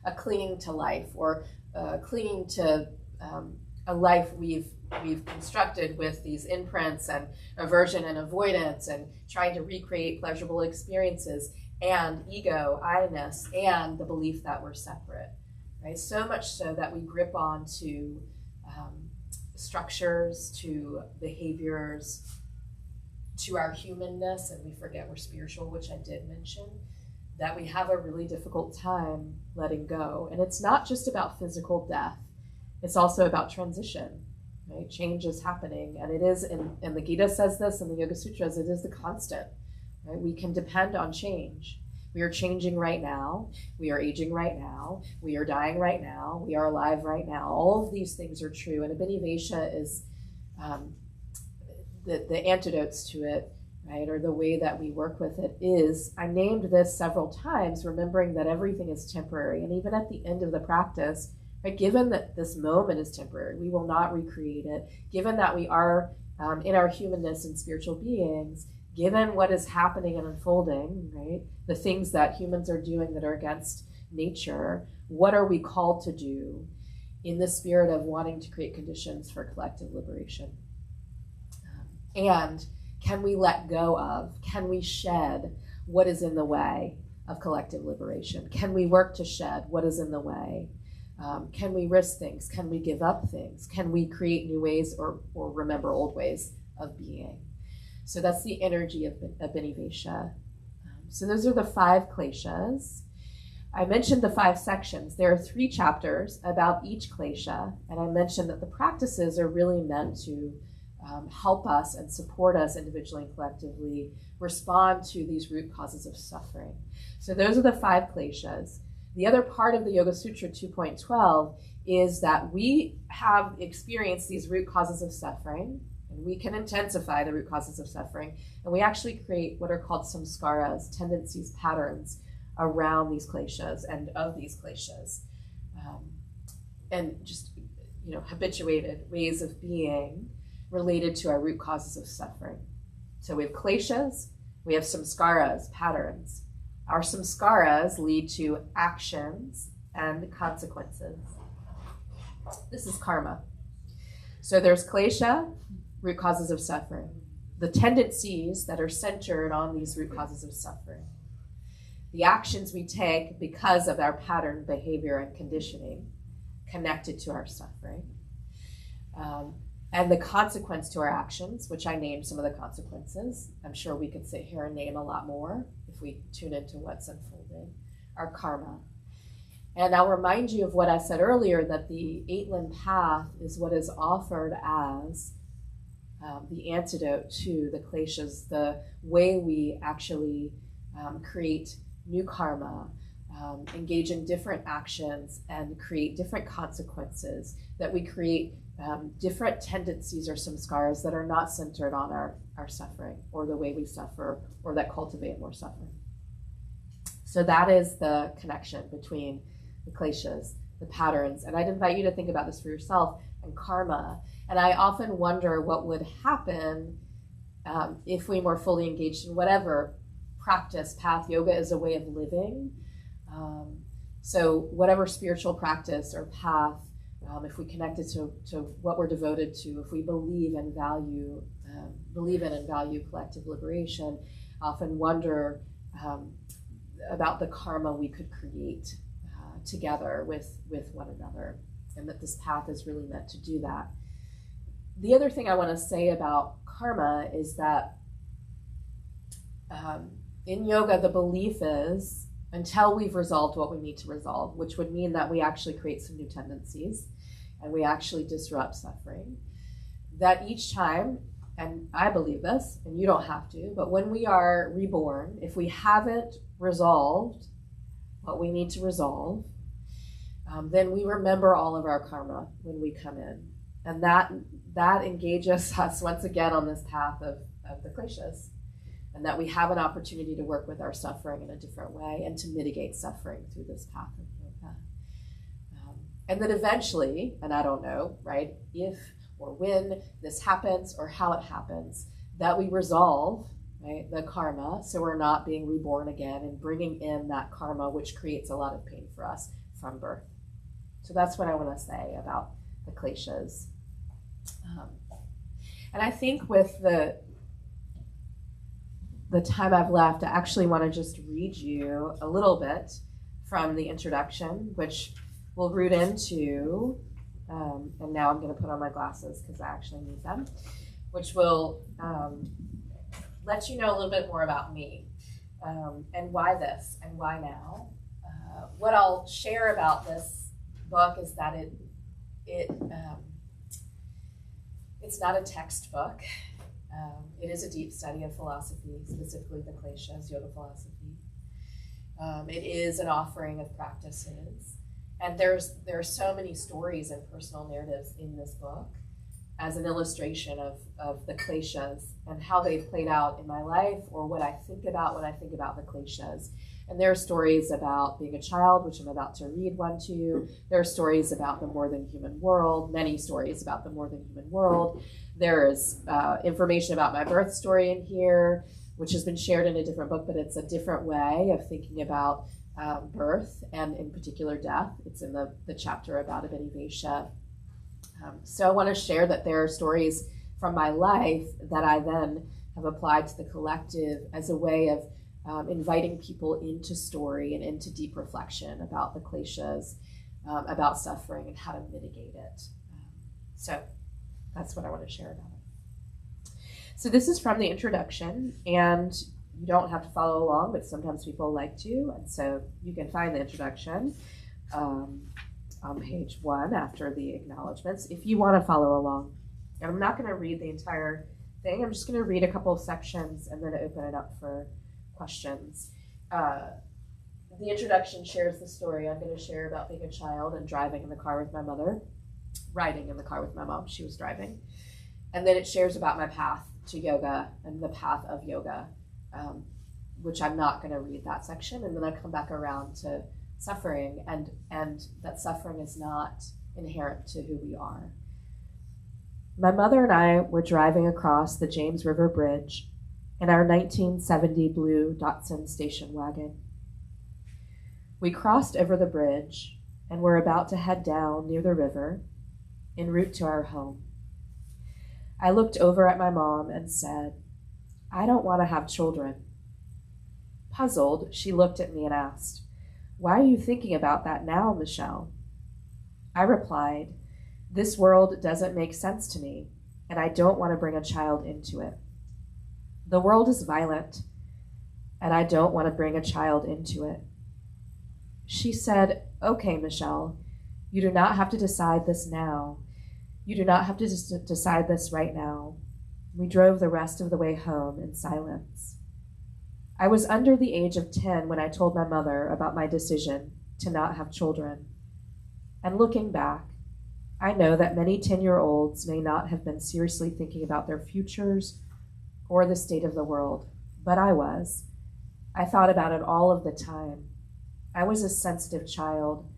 a clinging to life, or clinging to a life we've constructed with these imprints and aversion and avoidance and trying to recreate pleasurable experiences and ego, I-ness, and the belief that we're separate, right? So much so that we grip on to structures, to behaviors, to our humanness, and we forget we're spiritual, which I did mention, that we have a really difficult time letting go. And it's not just about physical death, it's also about transition, right? Change is happening, and it is, and the Gita says this, and the Yoga Sutras, it is the constant, right? We can depend on change. We are changing right now, we are aging right now, we are dying right now, we are alive right now. All of these things are true, and Abhinivesha is the antidotes to it, right, or the way that we work with it is, I named this several times, remembering that everything is temporary. And even at the end of the practice, right, given that this moment is temporary, we will not recreate it. Given that we are in our humanness and spiritual beings, given what is happening and unfolding, right, the things that humans are doing that are against nature, what are we called to do in the spirit of wanting to create conditions for collective liberation? And can we let go of, can we shed what is in the way of collective liberation? Can we work to shed what is in the way? Can we risk things? Can we give up things? Can we create new ways or remember old ways of being? So that's the energy of Abhinivesha. So those are the 5 kleshas. I mentioned the 5 sections. There are 3 chapters about each klesha, and I mentioned that the practices are really meant to help us and support us individually and collectively respond to these root causes of suffering. So those are the 5 kleshas. The other part of the Yoga Sutra 2.12 is that we have experienced these root causes of suffering, and we can intensify the root causes of suffering, and we actually create what are called samskaras, tendencies, patterns around these kleshas and of these kleshas, and just habituated ways of being related to our root causes of suffering. So we have kleshas, we have samskaras, patterns. Our samskaras lead to actions and consequences. This is karma. So there's klesha, root causes of suffering. The tendencies that are centered on these root causes of suffering. The actions we take because of our pattern behavior and conditioning connected to our suffering. and the consequence to our actions, which I named some of the consequences. I'm sure we could sit here and name a lot more if we tune into what's unfolding, our karma. And I'll remind you of what I said earlier, that the 8-limb path is what is offered as the antidote to the kleshas, the way we actually create new karma, engage in different actions and create different consequences, that we create different tendencies or samskaras that are not centered on our suffering or the way we suffer or that cultivate more suffering. So that is the connection between the kleshas, the patterns. And I'd invite you to think about this for yourself, and karma. And I often wonder what would happen if we more fully engaged in whatever practice, path. Yoga is a way of living. So whatever spiritual practice or path, if we connect it to what we're devoted to, if we believe and value, believe in and value collective liberation, I often wonder about the karma we could create together with one another, and that this path is really meant to do that. The other thing I want to say about karma is that in yoga, the belief is, until we've resolved what we need to resolve, which would mean that we actually create some new tendencies and we actually disrupt suffering, that each time, and I believe this, and you don't have to, but when we are reborn, if we haven't resolved what we need to resolve, then we remember all of our karma when we come in. And that engages us once again on this path of the kleshas, and that we have an opportunity to work with our suffering in a different way and to mitigate suffering through this path of yoga. And then eventually, and I don't know, right, if or when this happens or how it happens, that we resolve, right, the karma, so we're not being reborn again and bringing in that karma which creates a lot of pain for us from birth. So that's what I want to say about the kleshas. And I think with the time I've left, I actually want to just read you a little bit from the introduction, which will root into, and now I'm going to put on my glasses because I actually need them, which will let you know a little bit more about me, and why this and why now. What I'll share about this book is that it's not a textbook. It is a deep study of philosophy, specifically the kleshas, yoga philosophy. It is an offering of practices. And there are so many stories and personal narratives in this book as an illustration of the kleshas and how they've played out in my life, or what I think about when I think about the kleshas. And there are stories about being a child, which I'm about to read one to you. There are stories about the more than human world, many stories about the more than human world. There is information about my birth story in here, which has been shared in a different book, but it's a different way of thinking about birth, and in particular death. It's in the chapter about Abhinivesha. So I want to share that there are stories from my life that I then have applied to the collective as a way of inviting people into story and into deep reflection about the kleshas, about suffering and how to mitigate it. So that's what I want to share about it. So this is from the introduction, and you don't have to follow along, but sometimes people like to, and so you can find the introduction on page 1 after the acknowledgments if you want to follow along. And I'm not going to read the entire thing. I'm just going to read a couple of sections and then open it up for questions. The introduction shares the story I'm going to share about being a child and driving in the car with my mother, riding in the car with my mom. She was driving. And then it shares about my path to yoga and the path of yoga, which I'm not going to read that section. And then I come back around to suffering, and that suffering is not inherent to who we are. My mother and I were driving across the James River Bridge in our 1970 blue Datsun station wagon. We crossed over the bridge and were about to head down near the river en route to our home. I looked over at my mom and said, "I don't want to have children." Puzzled, she looked at me and asked, "Why are you thinking about that now, Michelle?" I replied, This world doesn't make sense to me, and I don't want to bring a child into it. The world is violent, and I don't want to bring a child into it. She said, okay, Michelle, you do not have to decide this now. You do not have to decide this right now. We drove the rest of the way home in silence. I was under the age of 10 when I told my mother about my decision to not have children. And looking back, I know that many 10-year-olds may not have been seriously thinking about their futures or the state of the world, but I was. I thought about it all of the time. I was a sensitive child,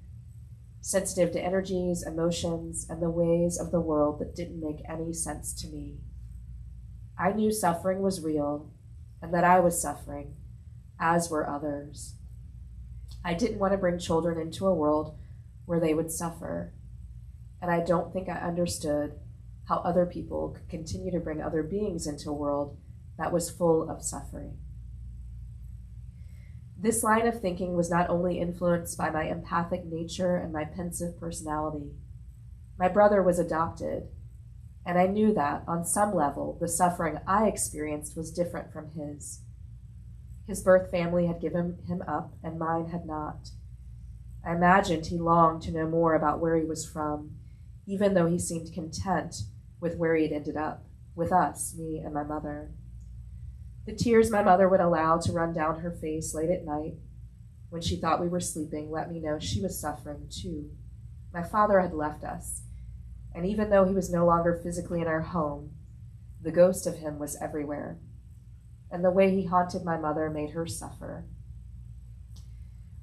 sensitive to energies, emotions, and the ways of the world that didn't make any sense to me. I knew suffering was real and that I was suffering, as were others. I didn't want to bring children into a world where they would suffer, and I don't think I understood how other people could continue to bring other beings into a world that was full of suffering. This line of thinking was not only influenced by my empathic nature and my pensive personality. My brother was adopted, and I knew that, on some level, the suffering I experienced was different from his. His birth family had given him up, and mine had not. I imagined he longed to know more about where he was from, even though he seemed content with where he had ended up, with us, me and my mother. The tears my mother would allow to run down her face late at night, when she thought we were sleeping, let me know she was suffering too. My father had left us, and even though he was no longer physically in our home, the ghost of him was everywhere, and the way he haunted my mother made her suffer.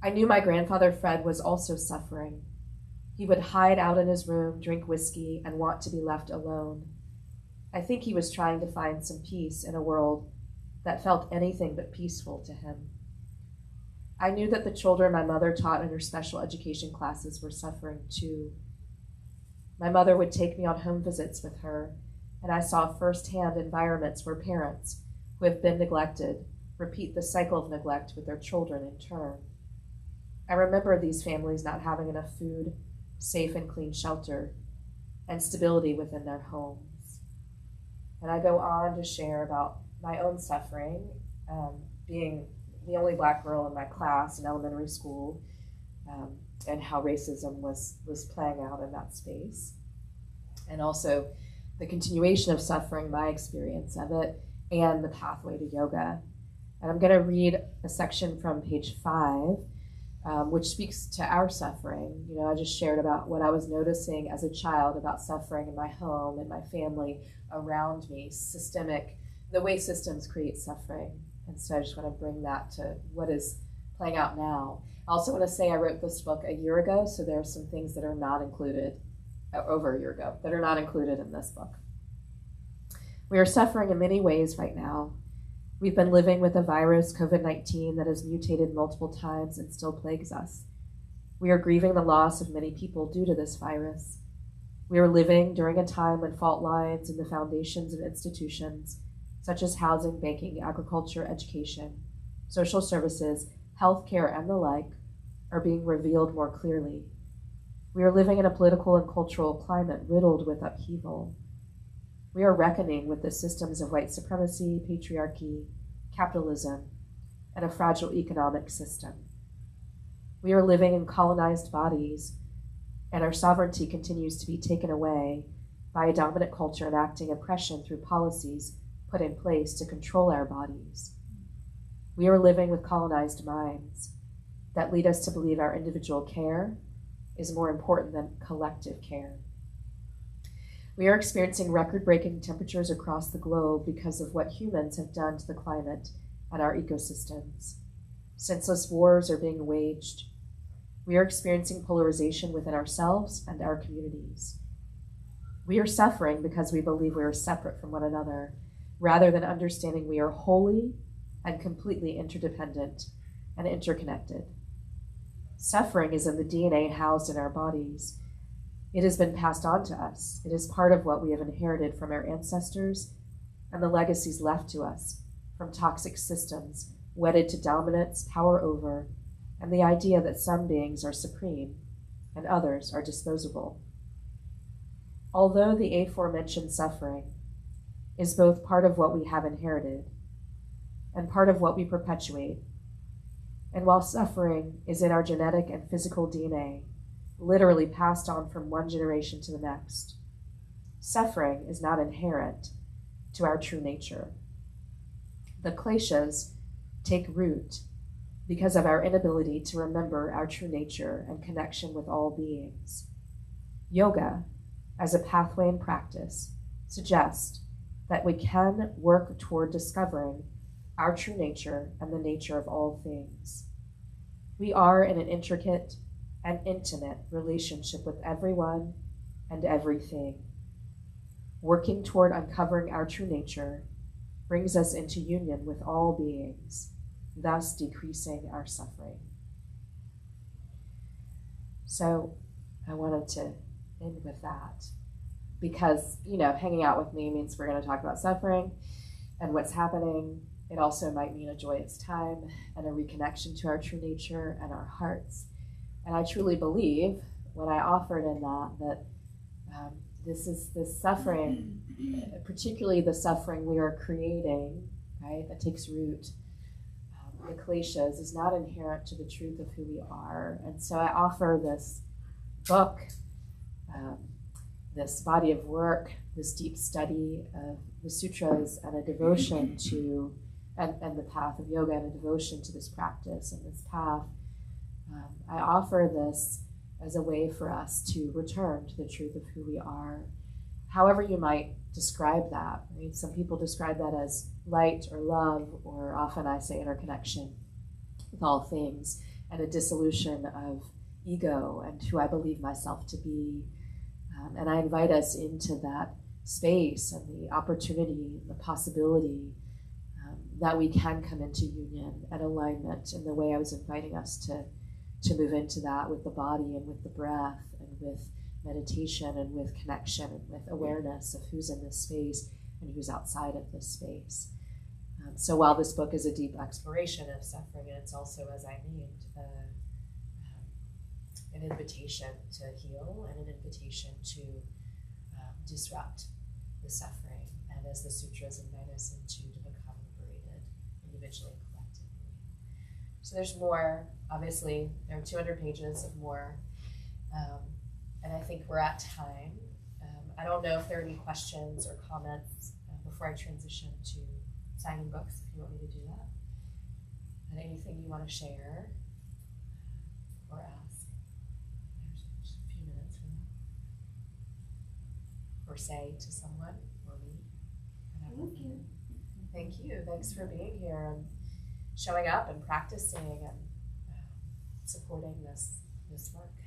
I knew my grandfather Fred was also suffering. He would hide out in his room, drink whiskey, and want to be left alone. I think he was trying to find some peace in a world that felt anything but peaceful to him. I knew that the children my mother taught in her special education classes were suffering too. My mother would take me on home visits with her, and I saw firsthand environments where parents who have been neglected repeat the cycle of neglect with their children in turn. I remember these families not having enough food, safe and clean shelter, and stability within their homes. And I go on to share about my own suffering, being the only Black girl in my class in elementary school, and how racism was playing out in that space. And also the continuation of suffering, my experience of it, and the pathway to yoga. And I'm going to read a section from page 5, which speaks to our suffering. You know, I just shared about what I was noticing as a child about suffering in my home and my family around me, the way systems create suffering. And so I just want to bring that to what is playing out now. I also want to say I wrote this book a year ago, so there are some things that are not included, over a year ago, that are not included in this book. We are suffering in many ways right now. We've been living with a virus, COVID-19, that has mutated multiple times and still plagues us. We are grieving the loss of many people due to this virus. We are living during a time when fault lines in the foundations of institutions, such as housing, banking, agriculture, education, social services, healthcare, and the like, are being revealed more clearly. We are living in a political and cultural climate riddled with upheaval. We are reckoning with the systems of white supremacy, patriarchy, capitalism, and a fragile economic system. We are living in colonized bodies, and our sovereignty continues to be taken away by a dominant culture enacting oppression through policies put in place to control our bodies. We are living with colonized minds that lead us to believe our individual care is more important than collective care. We are experiencing record-breaking temperatures across the globe because of what humans have done to the climate and our ecosystems. Senseless wars are being waged. We are experiencing polarization within ourselves and our communities. We are suffering because we believe we are separate from one another, rather than understanding we are wholly and completely interdependent and interconnected. Suffering is in the DNA housed in our bodies. It has been passed on to us. It is part of what we have inherited from our ancestors and the legacies left to us from toxic systems wedded to dominance, power over, and the idea that some beings are supreme and others are disposable. although the aforementioned suffering is both part of what we have inherited and part of what we perpetuate, and while suffering is in our genetic and physical DNA, literally passed on from one generation to the next, suffering is not inherent to our true nature. The kleshas take root because of our inability to remember our true nature and connection with all beings. Yoga, as a pathway and practice, suggests that we can work toward discovering our true nature and the nature of all things. We are in an intricate and intimate relationship with everyone and everything. Working toward uncovering our true nature brings us into union with all beings, thus decreasing our suffering. So I wanted to end with that because, hanging out with me means we're going to talk about suffering and what's happening. It also might mean a joyous time and a reconnection to our true nature and our hearts. And I truly believe what I offered in that this suffering, particularly the suffering we are creating, right, that takes root, the kleshas, is not inherent to the truth of who we are. And so I offer this book, this body of work, this deep study of the sutras and a devotion to, and the path of yoga and a devotion to this practice and this path. I offer this as a way for us to return to the truth of who we are, however you might describe that. Right? Some people describe that as light or love, or often I say interconnection with all things, and a dissolution of ego and who I believe myself to be. And I invite us into that space and the opportunity, the possibility that we can come into union and alignment in the way I was inviting us to move into that with the body and with the breath and with meditation and with connection and with awareness of who's in this space and who's outside of this space. So while this book is a deep exploration of suffering, and it's also, as I named, an invitation to heal and an invitation to disrupt the suffering, and as the sutras invite us into, to become liberated individually and collectively. So there's more. Obviously, there are 200 pages of more, and I think we're at time. I don't know if there are any questions or comments before I transition to signing books, if you want me to do that. And anything you want to share or ask. There's just a few minutes for that. Or say to someone or me. Thank you. Thank you. Thanks for being here and showing up and practicing and supporting this work.